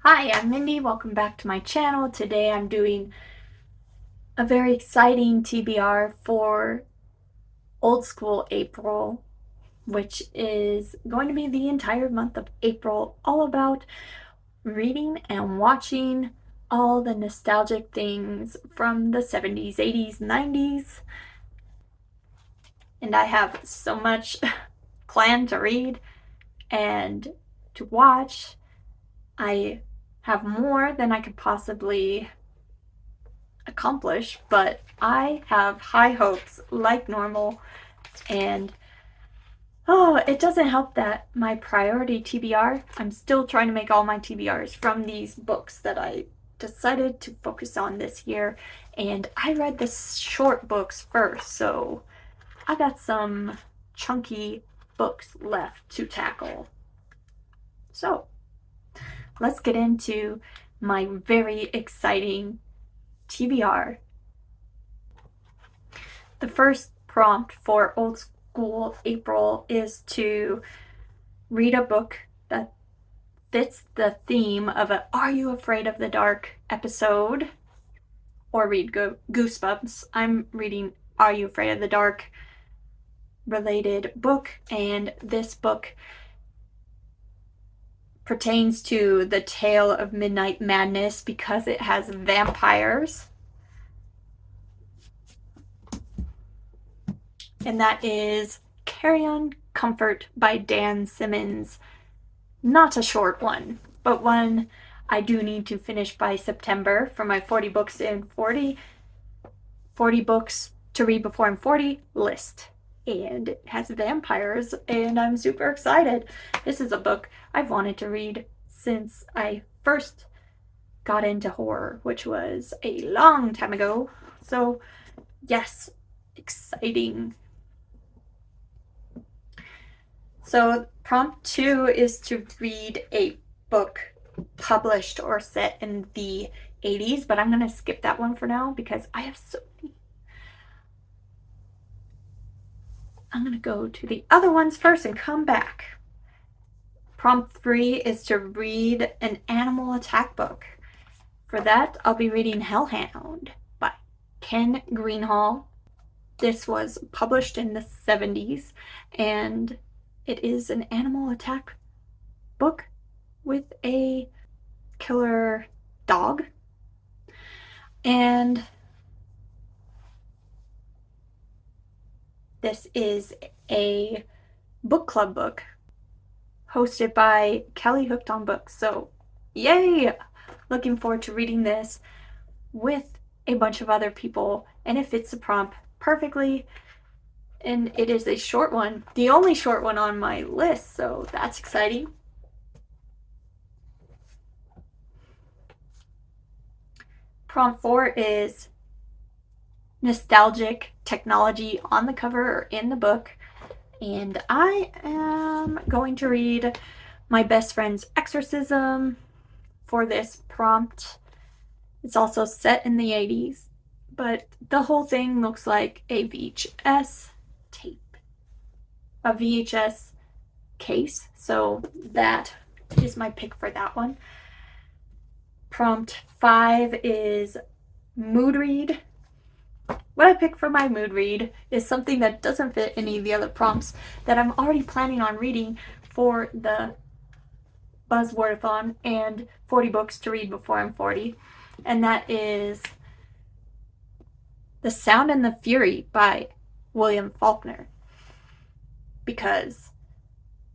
Hi, I'm Mindy. Welcome back to my channel. Today I'm doing a very exciting TBR for Old School April, which is going to be the entire month of April, all about reading and watching all the nostalgic things from the 70s, 80s, 90s. And I have so much planned to read and to watch. I have more than I could possibly accomplish, but I have high hopes like normal. And it doesn't help that my priority TBR, I'm still trying to make all my TBRs from these books that I decided to focus on this year. And I read the short books first, so I got some chunky books left to tackle. So let's get into my very exciting TBR. The first prompt for Old School April is to read a book that fits the theme of a Are You Afraid of the Dark episode, or read Goosebumps. I'm reading Are You Afraid of the Dark related book, and this book pertains to the tale of Midnight Madness because it has vampires. And that is Carry On Comfort by Dan Simmons. Not a short one, but one I do need to finish by September for my 40 books in 40 books to read before I'm 40 list. And it has vampires, and I'm super excited. This is a book I've wanted to read since I first got into horror, which was a long time ago. So, yes, exciting. So, prompt 2 is to read a book published or set in the 80s, but I'm going to skip that one for now because I have so many. I'm going to go to the other ones first and come back. Prompt 3 is to read an animal attack book. For that, I'll be reading Hellhound by Ken Greenhall. This was published in the 70s, and it is an animal attack book with a killer dog. And this is a book club book hosted by Kelly Hooked on Books. So, yay! Looking forward to reading this with a bunch of other people, and it fits the prompt perfectly. And it is a short one, the only short one on my list, so that's exciting. Prompt 4 is nostalgic technology on the cover or in the book. And I am going to read My Best Friend's Exorcism for this prompt. It's also set in the 80s, but the whole thing looks like a VHS tape, a VHS case, so that is my pick for that one. Prompt 5 is mood read. What I pick for my mood read is something that doesn't fit any of the other prompts that I'm already planning on reading for the Buzzwordathon and 40 books to read before I'm 40. And that is The Sound and the Fury by William Faulkner. Because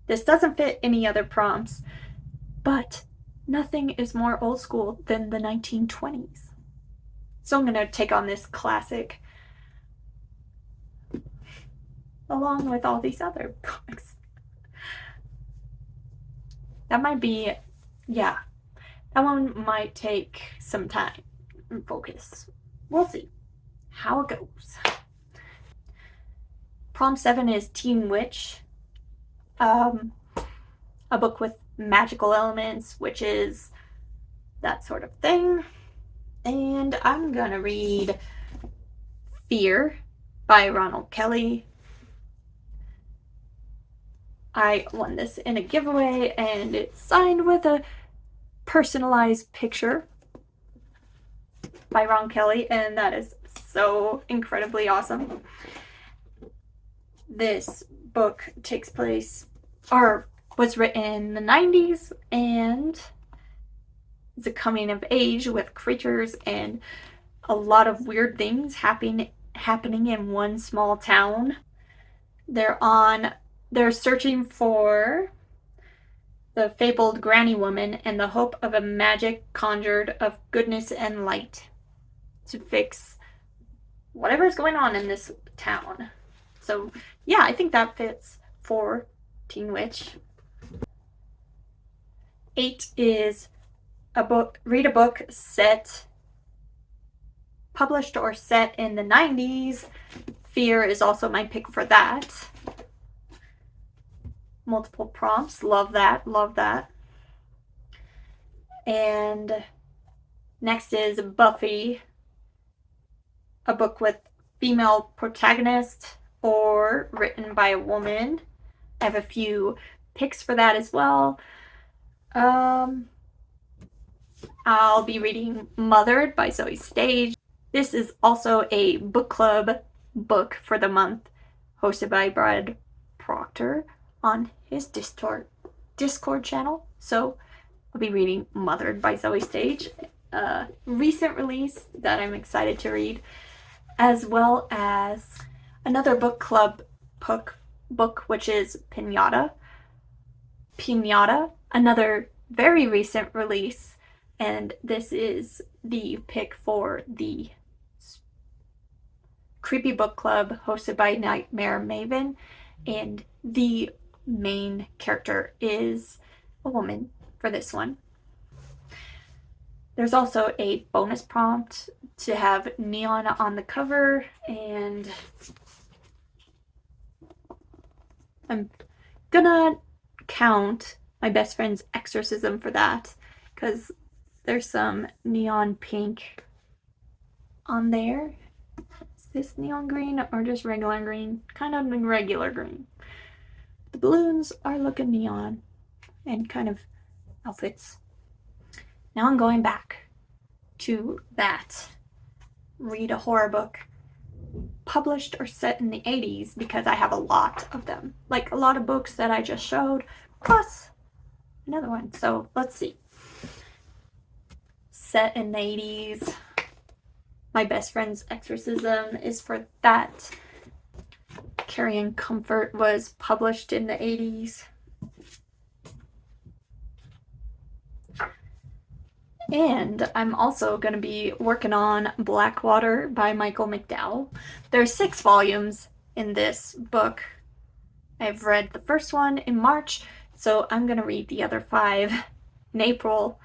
this doesn't fit any other prompts, but nothing is more old school than the 1920s. So I'm going to take on this classic along with all these other books. That might be, yeah, that one might take some time and focus. We'll see how it goes. Prompt 7 is Teen Witch, a book with magical elements, witches, that sort of thing. And I'm gonna read Fear by Ronald Kelly. I won this in a giveaway, and it's signed with a personalized picture by Ron Kelly, and that is so incredibly awesome. This book takes place, or was written in the 90s, and it's a coming of age with creatures and a lot of weird things happening in one small town. They're searching for the fabled granny woman and the hope of a magic conjured of goodness and light to fix whatever's going on in this town. So yeah, I think that fits for Teen Witch. 8 is read a book published or set in the 90s. Fear is also my pick for that. Multiple prompts, love that. And next is Buffy, a book with female protagonist or written by a woman. I have a few picks for that as well. I'll be reading Mothered by Zoe Stage. This is also a book club book for the month, hosted by Brad Proctor on his Discord channel. So I'll be reading Mothered by Zoe Stage, a recent release that I'm excited to read, as well as another book club book, which is Pinata, another very recent release, and this is the pick for the creepy book club hosted by Nightmare Maven, and the main character is a woman for this one. There's also a bonus prompt to have neon on the cover, and I'm gonna count my best friend's exorcism for that because there's some neon pink on there. Is this neon green or just regular green? Kind of regular green. The balloons are looking neon and kind of outfits. Now I'm going back to that read a horror book published or set in the 80s because I have a lot of them. Like a lot of books that I just showed, plus another one. So let's see. Set in the 80s. My best friend's exorcism is for that. Carrying Comfort was published in the 80s. And I'm also going to be working on Blackwater by Michael McDowell. There's 6 volumes in this book. I've read the first one in March, so I'm going to read the other 5 in April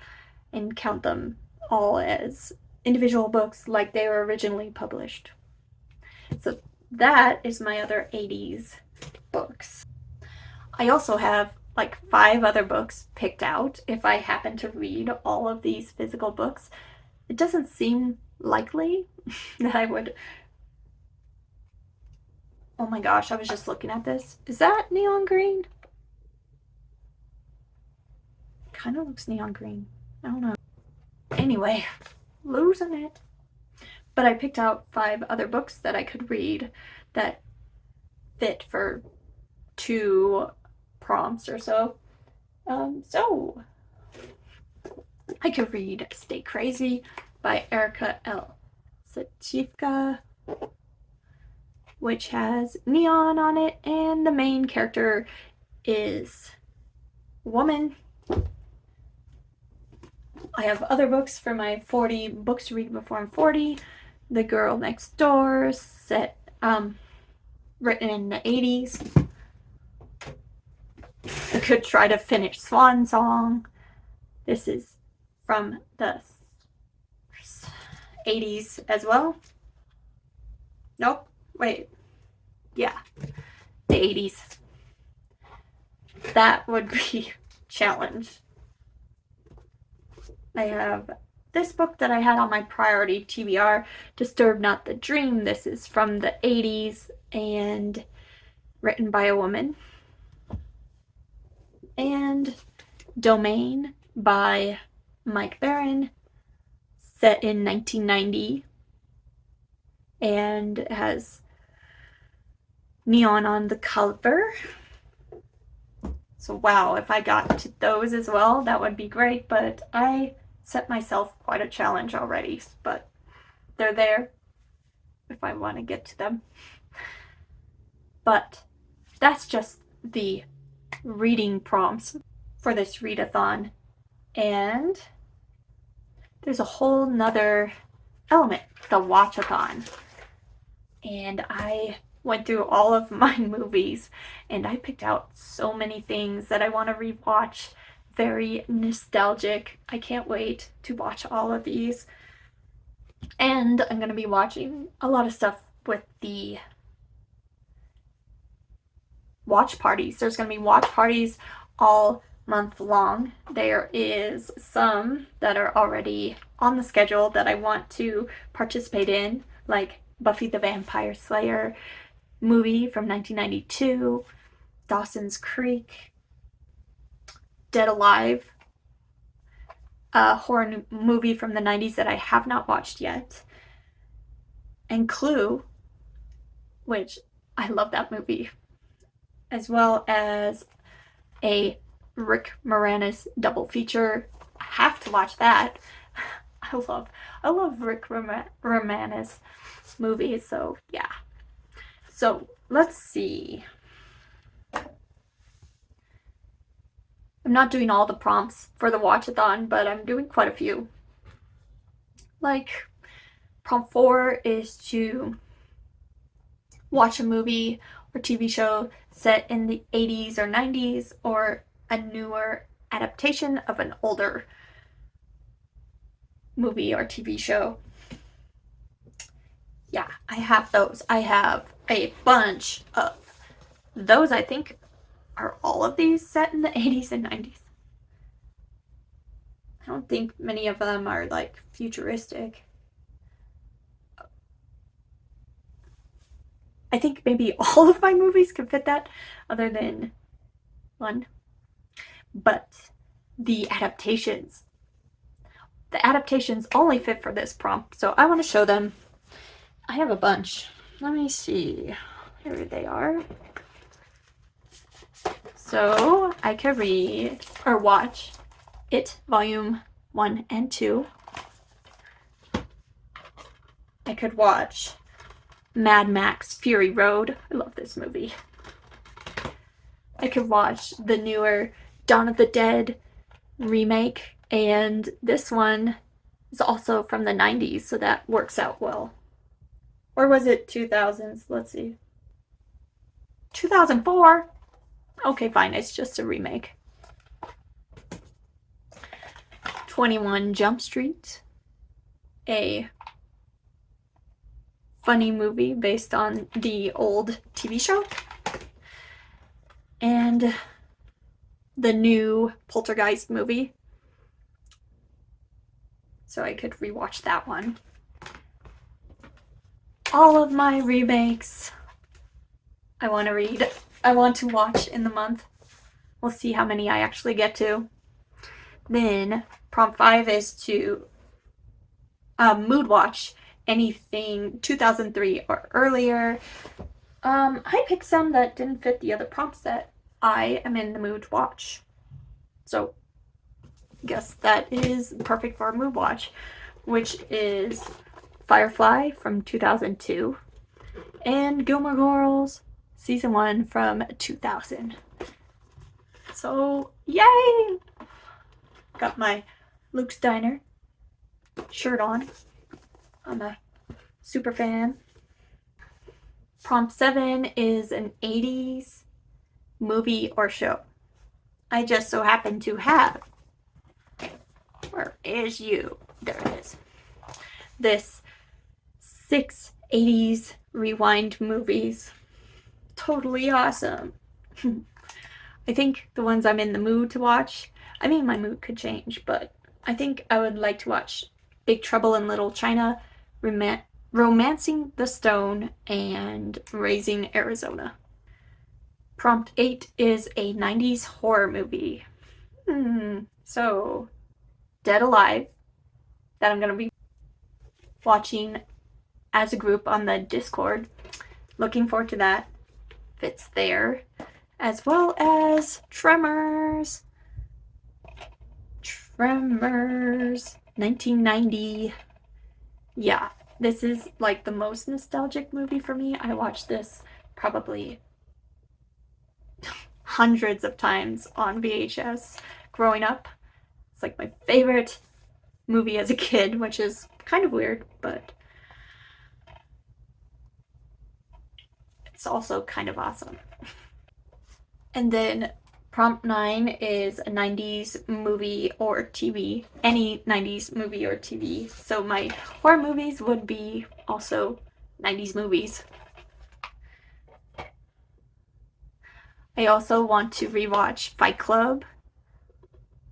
and count them all as individual books like they were originally published. So that is my other 80s books. I also have like 5 other books picked out if I happen to read all of these physical books. It doesn't seem likely that I would. Oh my gosh, I was just looking at this. Is that neon green? Kind of looks neon green. I don't know. Anyway, losing it. But I picked out 5 other books that I could read that fit for 2 prompts or so. So I could read Stay Crazy by Erica L. Satifka, which has neon on it, and the main character is a woman. I have other books for my 40 books to read before I'm 40. The Girl Next Door, written in the 80s. I could try to finish Swan Song. This is from the 80s as well. Nope, wait. Yeah, the 80s. That would be challenge. I have this book that I had on my priority TBR, Disturb Not the Dream. This is from the 80s and written by a woman. And Domain by Mike Baron, set in 1990, and it has neon on the cover. So wow, if I got to those as well, that would be great, but I set myself quite a challenge already, but they're there if I want to get to them. But that's just the reading prompts for this readathon. And there's a whole nother element, the watchathon. And I went through all of my movies and I picked out so many things that I want to rewatch. Very nostalgic. I can't wait to watch all of these. And I'm going to be watching a lot of stuff with the watch parties. There's going to be watch parties all month long. There is some that are already on the schedule that I want to participate in, like Buffy the Vampire Slayer movie from 1992, Dawson's Creek, Dead Alive, a horror movie from the 90s that I have not watched yet, and Clue, which I love that movie, as well as a Rick Moranis double feature. I have to watch that. I love Rick Moranis movies, so yeah. So let's see. I'm not doing all the prompts for the watchathon, but I'm doing quite a few. Like, prompt 4 is to watch a movie or TV show set in the 80s or 90s, or a newer adaptation of an older movie or TV show. Yeah, I have those. I have a bunch of those. I think are all of these set in the 80s and 90s. I don't think many of them are like futuristic. I think maybe all of my movies could fit that, other than one. But the adaptations only fit for this prompt, so I want to show them. I have a bunch. Let me see. Here they are. So I could read or watch It Volume 1 and 2. I could watch Mad Max Fury Road. I love this movie. I could watch the newer Dawn of the Dead remake, and this one is also from the 90s, so that works out well. Or was it 2000s? Let's see. 2004? Okay, fine, it's just a remake. 21 Jump Street, a funny movie based on the old TV show. And the new Poltergeist movie. So I could rewatch that one. All of my remakes I want to read. I want to watch in the month. We'll see how many I actually get to. Then prompt 5 is to mood watch anything 2003 or earlier. I picked some that didn't fit the other prompts that I am in the mood to watch. So I guess that is perfect for a mood watch, which is Firefly from 2002 and Gilmore Girls season 1 from 2000. So yay! Got my Luke's Diner shirt on. I'm a super fan. Prompt 7 is an 80s movie or show. I just so happen to have, where is you? There it is. This 6 80s rewind movies. Totally awesome. I think the ones I'm in the mood to watch, I mean, my mood could change, but I think I would like to watch Big Trouble in Little China, Romancing the Stone, and Raising Arizona. Prompt 8 is a 90s horror movie. So Dead Alive that I'm going to be watching as a group on the Discord. Looking forward to that. Fits there. As well as Tremors. Tremors 1990. Yeah, this is like the most nostalgic movie for me. I watched this probably hundreds of times on VHS growing up. It's like my favorite movie as a kid, which is kind of weird, but it's also kind of awesome. And then prompt 9 is a 90s movie or TV. Any 90s movie or TV. So my horror movies would be also 90s movies. I also want to rewatch Fight Club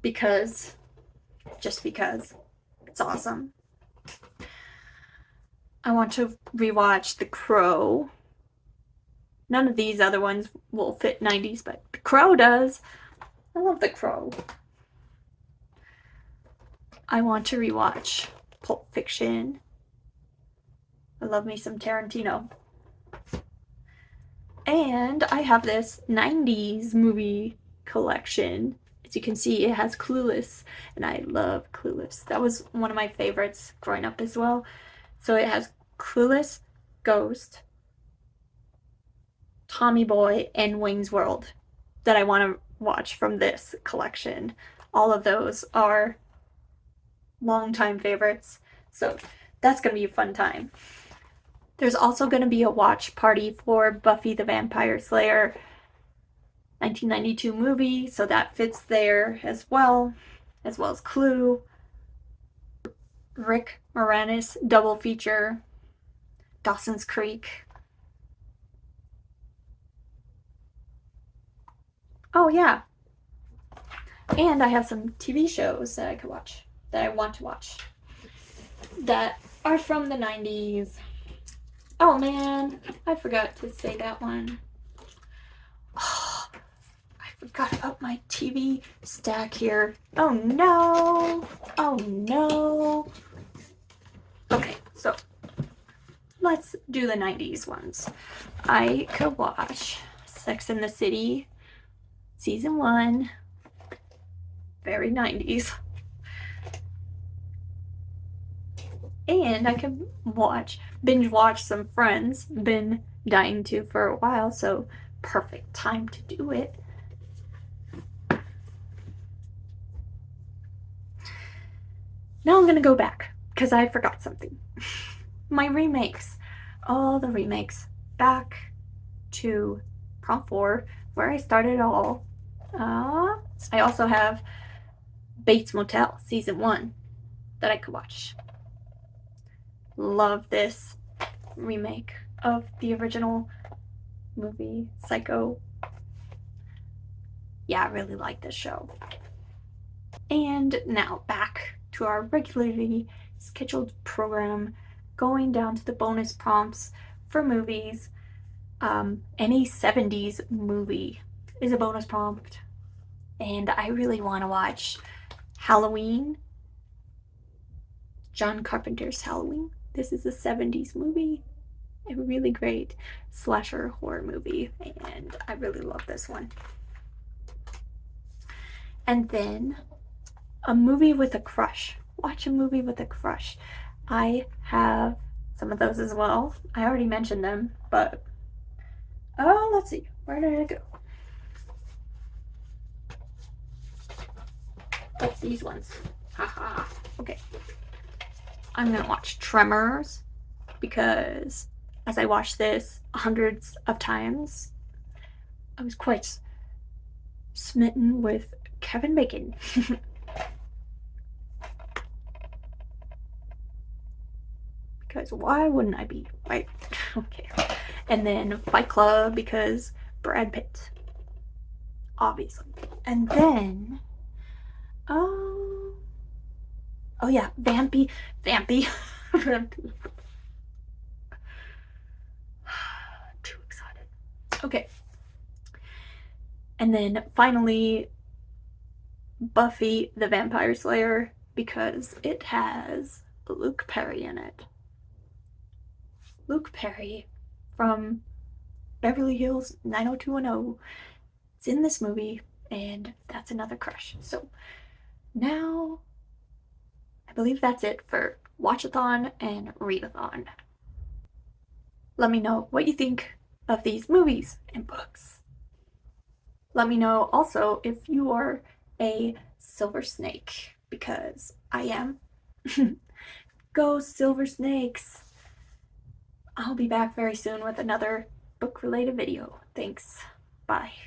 because it's awesome. I want to rewatch The Crow. None of these other ones will fit 90s, but The Crow does. I love The Crow. I want to rewatch Pulp Fiction. I love me some Tarantino. And I have this 90s movie collection. As you can see, it has Clueless, and I love Clueless. That was one of my favorites growing up as well. So it has Clueless, Ghost, Tommy Boy, and Wayne's World that I want to watch from this collection. All of those are longtime favorites, so that's going to be a fun time. There's also going to be a watch party for Buffy the Vampire Slayer 1992 movie, so that fits there as well as Clue. Rick Moranis double feature, Dawson's Creek. Oh yeah. And I have some TV shows that I could watch, that I want to watch, that are from the 90s. Oh man, I forgot to say that one. Oh, I forgot about my TV stack here. Oh no. Oh no. Okay, so let's do the 90s ones. I could watch Sex and the City Season 1. Very 90s. And I can binge watch some Friends. Been dying to for a while, so perfect time to do it. Now I'm gonna go back because I forgot something. My remakes. All the remakes. Back to prompt 4, where I started it all. I also have Bates Motel Season 1 that I could watch. Love this remake of the original movie, Psycho. Yeah, I really like this show. And now back to our regularly scheduled program, going down to the bonus prompts for movies. Any 70s movie is a bonus prompt. And I really want to watch Halloween. John Carpenter's Halloween. This is a 70s movie. A really great slasher horror movie. And I really love this one. And then a movie with a crush. Watch a movie with a crush. I have some of those as well. I already mentioned them, but let's see. Where did it go? Oh, these ones. Haha. Okay. I'm gonna watch Tremors because as I watched this hundreds of times, I was quite smitten with Kevin Bacon. Because why wouldn't I be, right? Okay. And then Fight Club because Brad Pitt. Obviously. And then oh yeah, Vampy. Too excited. Okay. And then finally Buffy the Vampire Slayer because it has Luke Perry in it. Luke Perry from Beverly Hills 90210. It's in this movie, and that's another crush. So now I believe that's it for Watchathon and Readathon. Let me know what you think of these movies and books. Let me know also if you are a Silver Snake, because I am. Go Silver Snakes! I'll be back very soon with another book-related video. Thanks. Bye.